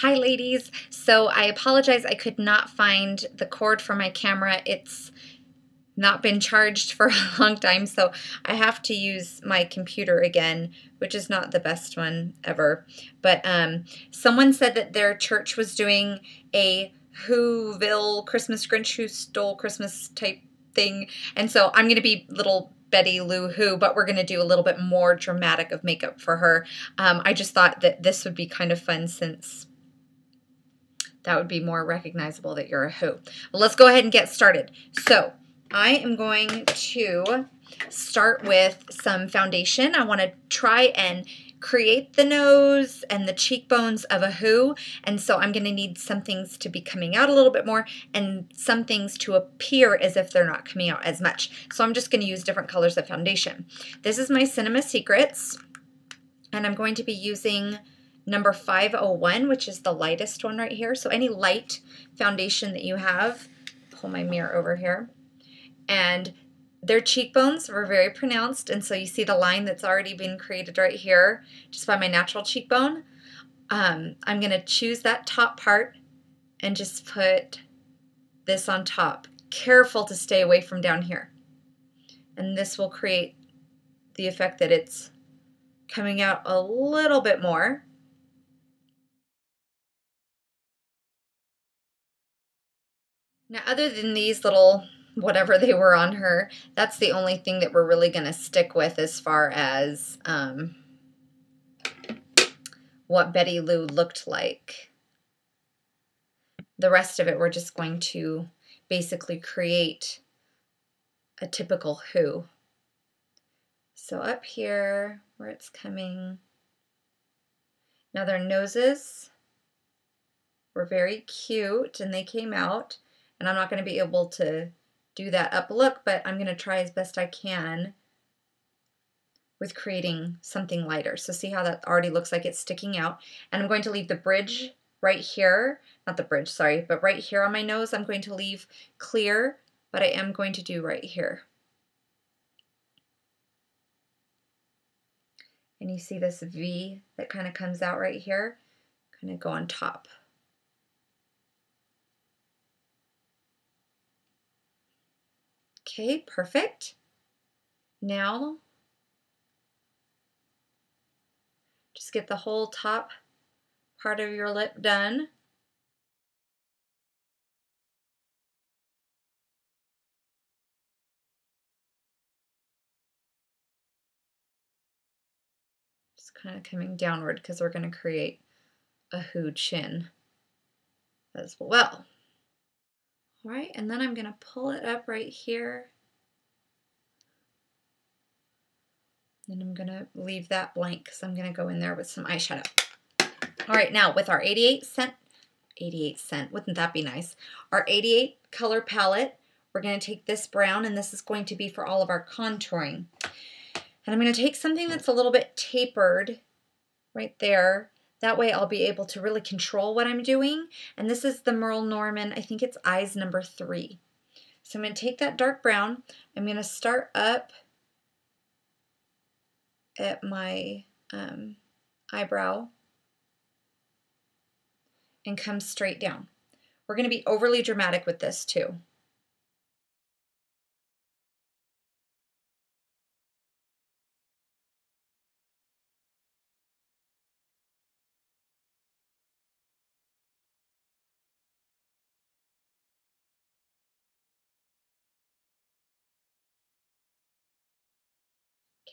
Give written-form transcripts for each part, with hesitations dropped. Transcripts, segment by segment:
Hi ladies, so I apologize I could not find the cord for my camera. It's not been charged for a long time, so I have to use my computer again, which is not the best one ever. But someone said that their church was doing a Whoville Christmas Grinch Who Stole Christmas type thing, and so I'm going to be little Betty Lou Who, but we're going to do a little bit more dramatic of makeup for her. I just thought that this would be kind of fun since that would be more recognizable that you're a Who. Well, let's go ahead and get started. So I am going to start with some foundation. I want to try and create the nose and the cheekbones of a Who, and so I'm going to need some things to be coming out a little bit more and some things to appear as if they're not coming out as much. So I'm just going to use different colors of foundation. This is my Cinema Secrets, and I'm going to be using number 501, which is the lightest one right here. So any light foundation that you have, pull my mirror over here, and their cheekbones were very pronounced, and so you see the line that's already been created right here just by my natural cheekbone. I'm going to choose that top part and just put this on top. Careful to stay away from down here. And this will create the effect that it's coming out a little bit more. Now, other than these little whatever they were on her, that's the only thing that we're really going to stick with as far as what Betty Lou looked like. The rest of it, we're just going to basically create a typical Who. So up here, where it's coming, now their noses were very cute and they came out, and I'm not going to be able to do that up look, but I'm going to try as best I can with creating something lighter. So see how that already looks like it's sticking out. And I'm going to leave the bridge right here, not the bridge, sorry, but right here on my nose I'm going to leave clear, but I am going to do right here. And you see this V that kind of comes out right here, kind of go on top. Okay, perfect. Now, just get the whole top part of your lip done. Just kind of coming downward because we're going to create a Who chin as well. All right, and then I'm going to pull it up right here. And I'm going to leave that blank because I'm going to go in there with some eyeshadow. All right, now with our 88 cent, wouldn't that be nice? Our 88 color palette, we're going to take this brown, and this is going to be for all of our contouring. And I'm going to take something that's a little bit tapered right there. That way I'll be able to really control what I'm doing. And this is the Merle Norman, I think it's Eyes number 3. So I'm going to take that dark brown. I'm going to start up at my eyebrow and come straight down. We're going to be overly dramatic with this too.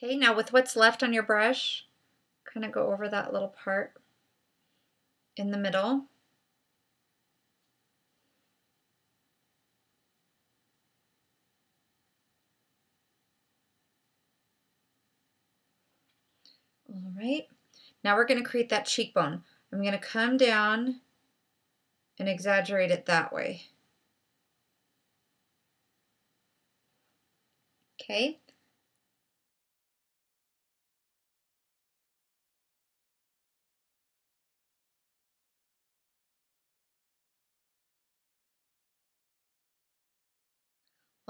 Okay, now with what's left on your brush, kind of go over that little part in the middle. All right, now we're going to create that cheekbone. I'm going to come down and exaggerate it that way. Okay.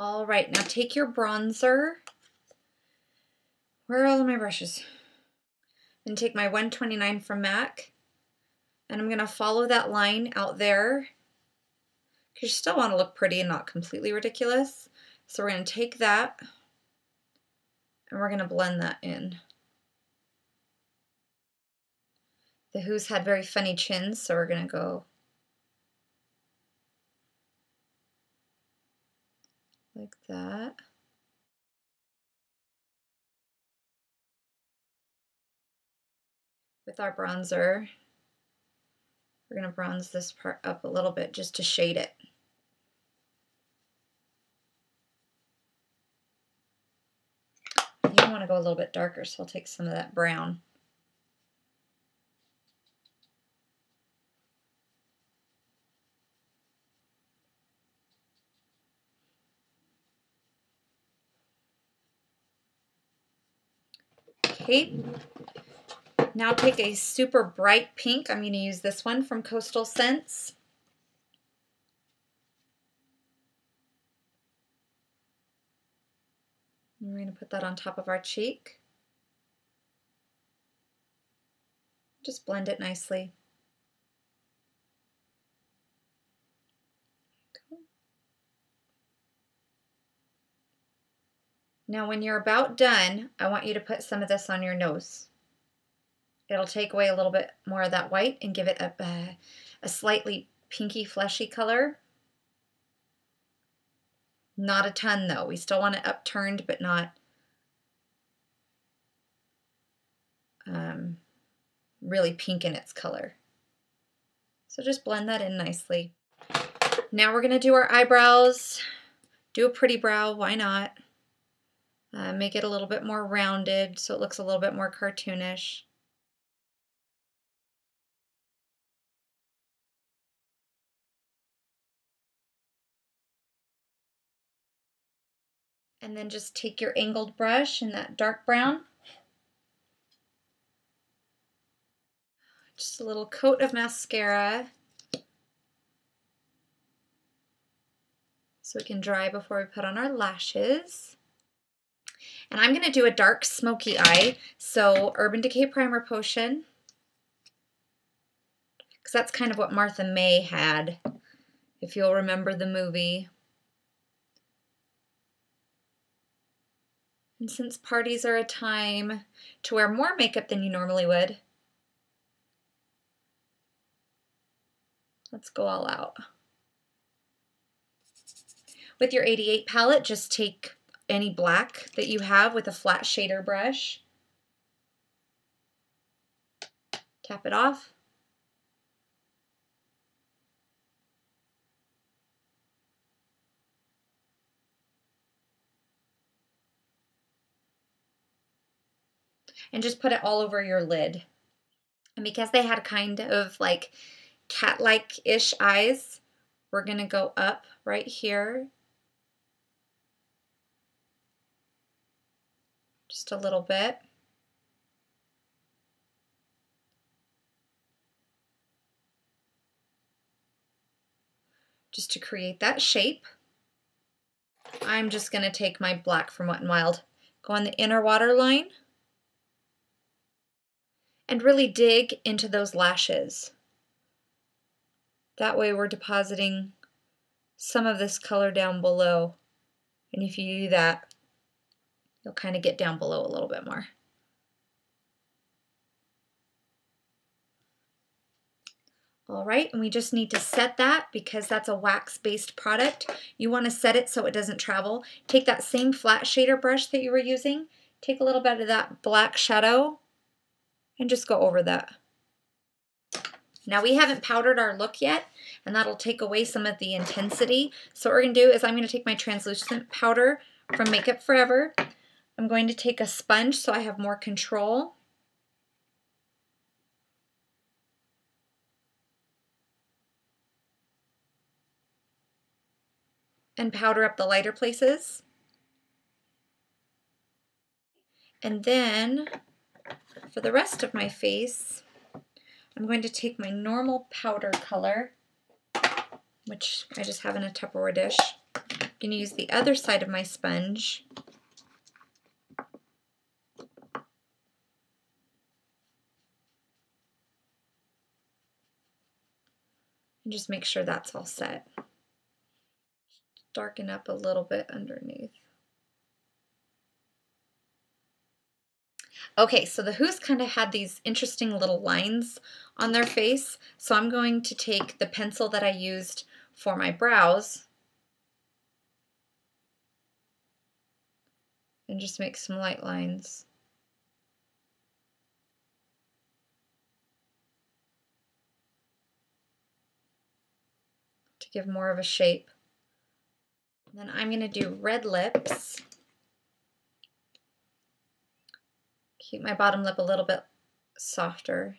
All right, now take your bronzer. Where are all of my brushes? And take my 129 from MAC. And I'm going to follow that line out there because you still want to look pretty and not completely ridiculous. So we're going to take that and we're going to blend that in. The Who's had very funny chins, so we're going to go like that. With our bronzer, we're going to bronze this part up a little bit just to shade it. You want to go a little bit darker, so I'll take some of that brown. Okay, now take a super bright pink. I'm going to use this one from Coastal Scents. And we're going to put that on top of our cheek. Just blend it nicely. Now when you're about done, I want you to put some of this on your nose. It'll take away a little bit more of that white and give it a slightly pinky fleshy color. Not a ton though. We still want it upturned, but not really pink in its color. So just blend that in nicely. Now we're going to do our eyebrows. Do a pretty brow, why not? Make it a little bit more rounded so it looks a little bit more cartoonish. And then just take your angled brush in that dark brown. Just a little coat of mascara so it can dry before we put on our lashes. And I'm going to do a dark smoky eye, so Urban Decay Primer Potion, because that's kind of what Martha May had, if you'll remember the movie. And since parties are a time to wear more makeup than you normally would, let's go all out. With your 88 palette, just take any black that you have with a flat shader brush. Tap it off. And just put it all over your lid. And because they had kind of like cat-like-ish eyes, we're going to go up right here. Just a little bit. Just to create that shape. I'm just going to take my black from Wet n Wild, go on the inner waterline, and really dig into those lashes. That way we're depositing some of this color down below. And if you do that, you'll kind of get down below a little bit more. All right, and we just need to set that because that's a wax-based product. You want to set it so it doesn't travel. Take that same flat shader brush that you were using, take a little bit of that black shadow, and just go over that. Now we haven't powdered our look yet, and that'll take away some of the intensity. So what we're going to do is I'm going to take my translucent powder from Makeup Forever. I'm going to take a sponge so I have more control. And powder up the lighter places. And then for the rest of my face, I'm going to take my normal powder color, which I just have in a Tupperware dish. I'm going to use the other side of my sponge. And just make sure that's all set. Darken up a little bit underneath. Okay, so the Who's kind of had these interesting little lines on their face, so I'm going to take the pencil that I used for my brows and just make some light lines. To give more of a shape. And then I'm going to do red lips. Keep my bottom lip a little bit softer.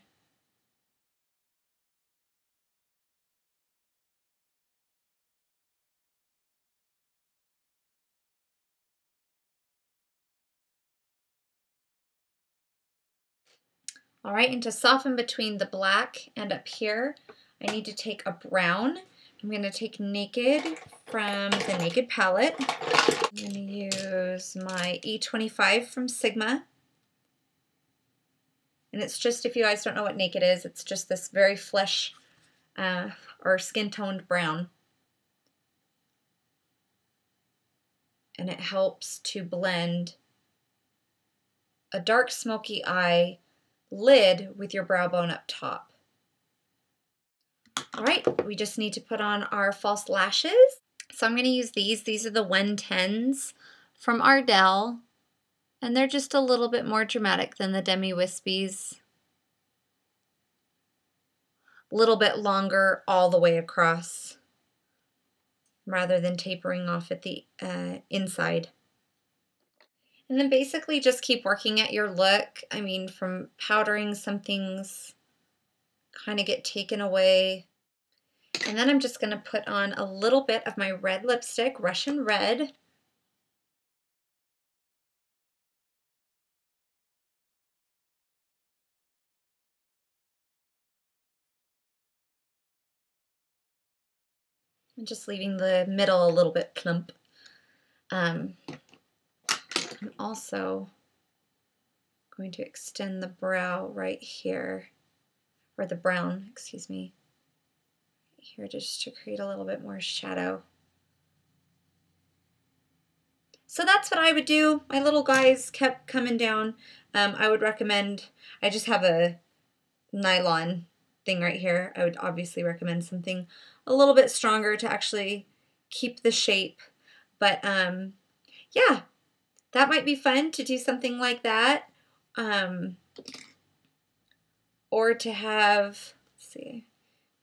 All right, and to soften between the black and up here, I need to take a brown. I'm going to take Naked from the Naked palette. I'm going to use my E25 from Sigma. And it's just, if you guys don't know what Naked is, it's just this very flesh or skin-toned brown. And it helps to blend a dark smoky eye lid with your brow bone up top. All right, we just need to put on our false lashes. So I'm going to use these. These are the Wen 10s from Ardell, and they're just a little bit more dramatic than the Demi Wispies. A little bit longer all the way across, rather than tapering off at the inside. And then basically just keep working at your look. I mean, from powdering, some things kind of get taken away. And then I'm just going to put on a little bit of my red lipstick, Russian Red. And just leaving the middle a little bit plump. I'm also going to extend the brow right here, or the brown, excuse me, here just to create a little bit more shadow. So that's what I would do. My little guys kept coming down. I would recommend, I just have a nylon thing right here. I would obviously recommend something a little bit stronger to actually keep the shape. But yeah, that might be fun to do something like that. Or to have, let's see,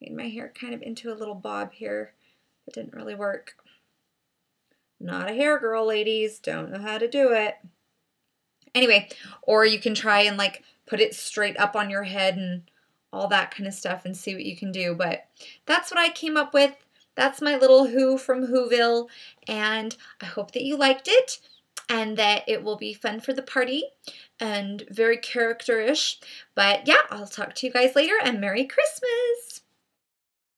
made my hair kind of into a little bob here. It didn't really work. Not a hair girl, ladies. Don't know how to do it. Anyway, or you can try and like put it straight up on your head and all that kind of stuff and see what you can do. But that's what I came up with. That's my little Who from Whoville, and I hope that you liked it and that it will be fun for the party and very character-ish. But yeah, I'll talk to you guys later, and Merry Christmas!